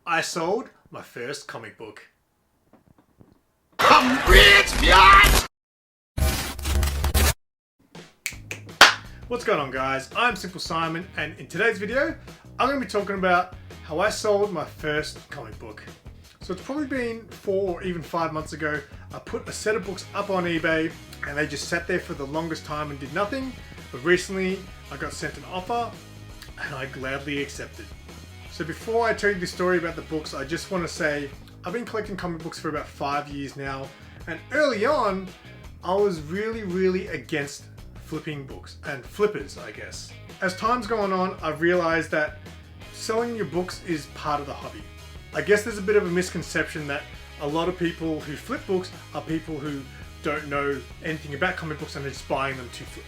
I sold my first comic book. Come bitch, bitch! What's going on, guys? I'm SimpleSimon, and in today's video I'm going to be talking about how I sold my first comic book. So it's probably been 4 or even 5 months ago. I put a set of books up on eBay and they just sat there for the longest time and did nothing. But recently I got sent an offer and I gladly accepted. So before I tell you the story about the books, I just want to say I've been collecting comic books for about 5 years now, and early on I was really against flipping books and flippers, I guess. As time's gone on, I've realized that selling your books is part of the hobby. I guess there's a bit of a misconception that a lot of people who flip books are people who don't know anything about comic books and are just buying them to flip.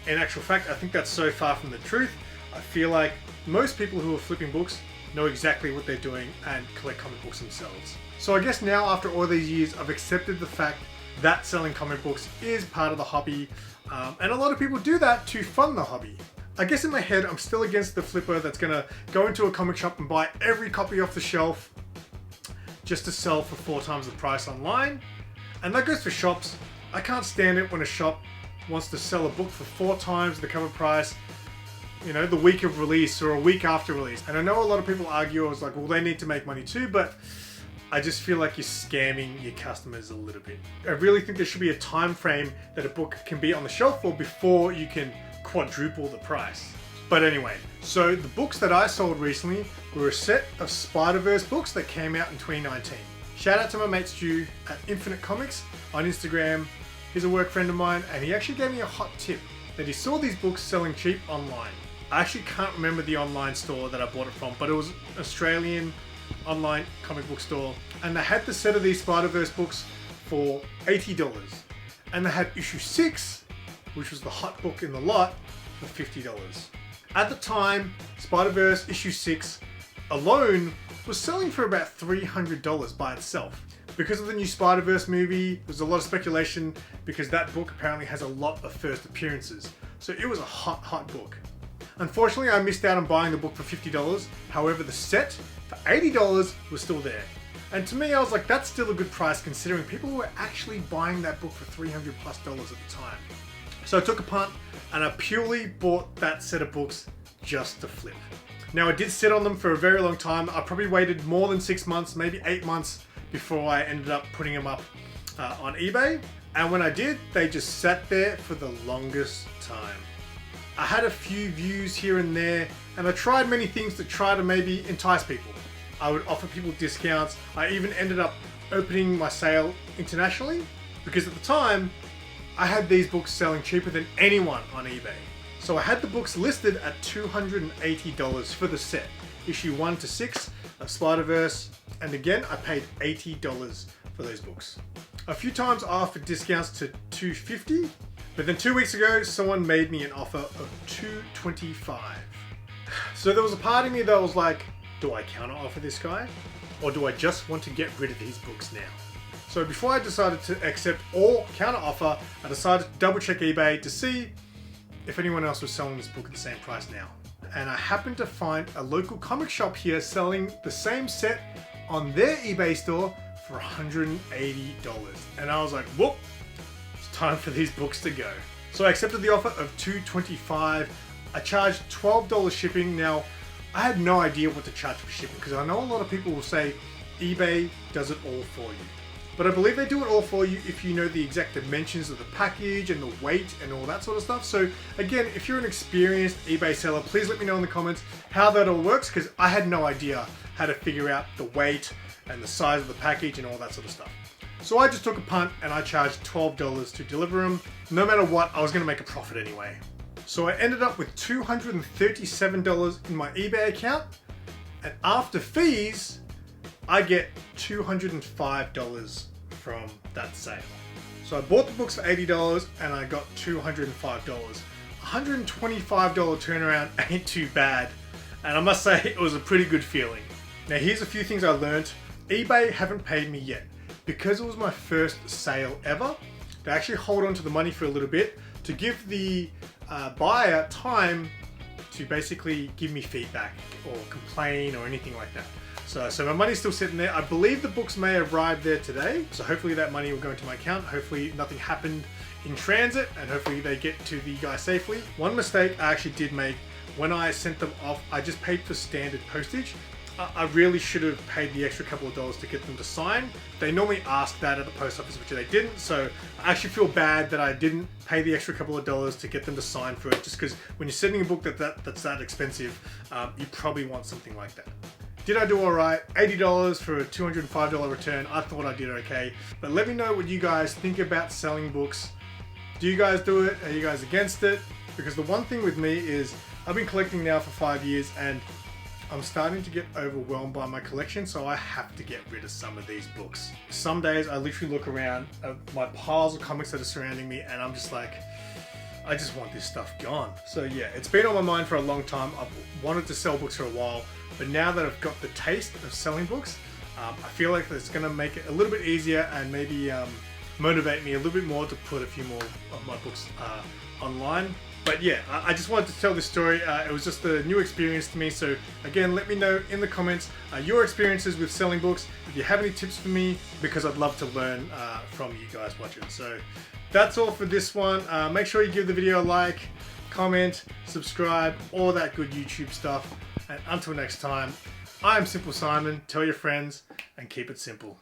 In actual fact, I think that's so far from the truth. I feel like most people who are flipping books know exactly what they're doing and collect comic books themselves. So I guess now, after all these years, I've accepted the fact that selling comic books is part of the hobby, and a lot of people do that to fund the hobby. I guess in my head, I'm still against the flipper that's gonna go into a comic shop and buy every copy off the shelf just to sell for 4 times the price online. And that goes for shops. I can't stand it when a shop wants to sell a book for 4 times the cover price, you know, the week of release or a week after release. And I know a lot of people argue, I was like, well, they need to make money too, but I just feel like you're scamming your customers a little bit. I really think there should be a time frame that a book can be on the shelf for before you can quadruple the price. But anyway, so the books that I sold recently were a set of Spider-Verse books that came out in 2019. Shout out to my mate Stu at Infinite Comics on Instagram. He's a work friend of mine, and he actually gave me a hot tip that he saw these books selling cheap online. I actually can't remember the online store that I bought it from, but it was an Australian online comic book store, and they had the set of these Spider-Verse books for $80, and they had issue 6, which was the hot book in the lot, for $50. At the time, Spider-Verse issue 6 alone was selling for about $300 by itself. Because of the new Spider-Verse movie, there's a lot of speculation because that book apparently has a lot of first appearances. So it was a hot book. Unfortunately, I missed out on buying the book for $50. However, the set for $80 was still there. And to me, I was like, that's still a good price considering people were actually buying that book for $300+ at the time. So I took a punt and I purely bought that set of books just to flip. Now, I did sit on them for a very long time. I probably waited more than 6 months, maybe 8 months before I ended up putting them up on eBay. And when I did, they just sat there for the longest time. I had a few views here and there, and I tried many things to try to maybe entice people. I would offer people discounts. I even ended up opening my sale internationally because at the time, I had these books selling cheaper than anyone on eBay. So I had the books listed at $280 for the set, issue 1 to 6 of Spider-Verse, and again, I paid $80 for those books. A few times I offered discounts to $250, but then 2 weeks ago, someone made me an offer of $225. So there was a part of me that was like, do I counter offer this guy? Or do I just want to get rid of these books now? So before I decided to accept or counter offer, I decided to double check eBay to see if anyone else was selling this book at the same price now. And I happened to find a local comic shop here selling the same set on their eBay store for $180. And I was like, whoop, it's time for these books to go. So I accepted the offer of $225. I charged $12 shipping. Now, I had no idea what to charge for shipping because I know a lot of people will say eBay does it all for you. But I believe they do it all for you if you know the exact dimensions of the package and the weight and all that sort of stuff. So again, if you're an experienced eBay seller, please let me know in the comments how that all works because I had no idea how to figure out the weight and the size of the package and all that sort of stuff. So I just took a punt and I charged $12 to deliver them. No matter what, I was going to make a profit anyway. So I ended up with $237 in my eBay account, and after fees, I get $205 from that sale. So I bought the books for $80 and I got $205. $125 turnaround ain't too bad, and I must say it was a pretty good feeling. Now here's a few things I learned. eBay haven't paid me yet. Because it was my first sale ever, they actually hold on to the money for a little bit to give the buyer time to basically give me feedback or complain or anything like that. So my money's still sitting there. I believe the books may arrive there today. So hopefully that money will go into my account. Hopefully nothing happened in transit and hopefully they get to the guy safely. One mistake I actually did make when I sent them off, I just paid for standard postage. I really should have paid the extra couple of dollars to get them to sign. They normally ask that at the post office, which they didn't. So I actually feel bad that I didn't pay the extra couple of dollars to get them to sign for it, just because when you're sending a book that's that expensive, you probably want something like that. Did I do all right? $80 for a $205 return. I thought I did okay. But let me know what you guys think about selling books. Do you guys do it? Are you guys against it? Because the one thing with me is I've been collecting now for 5 years and I'm starting to get overwhelmed by my collection, so I have to get rid of some of these books. Some days I literally look around at my piles of comics that are surrounding me and I'm just like, I just want this stuff gone. So yeah, it's been on my mind for a long time. I've wanted to sell books for a while, but now that I've got the taste of selling books, I feel like it's gonna make it a little bit easier and maybe motivate me a little bit more to put a few more of my books online. But yeah, I just wanted to tell this story. It was just a new experience to me. So again, let me know in the comments your experiences with selling books. If you have any tips for me, because I'd love to learn from you guys watching. So that's all for this one. Make sure you give the video a like, comment, subscribe, all that good YouTube stuff. And until next time, I'm Simple Simon. Tell your friends and keep it simple.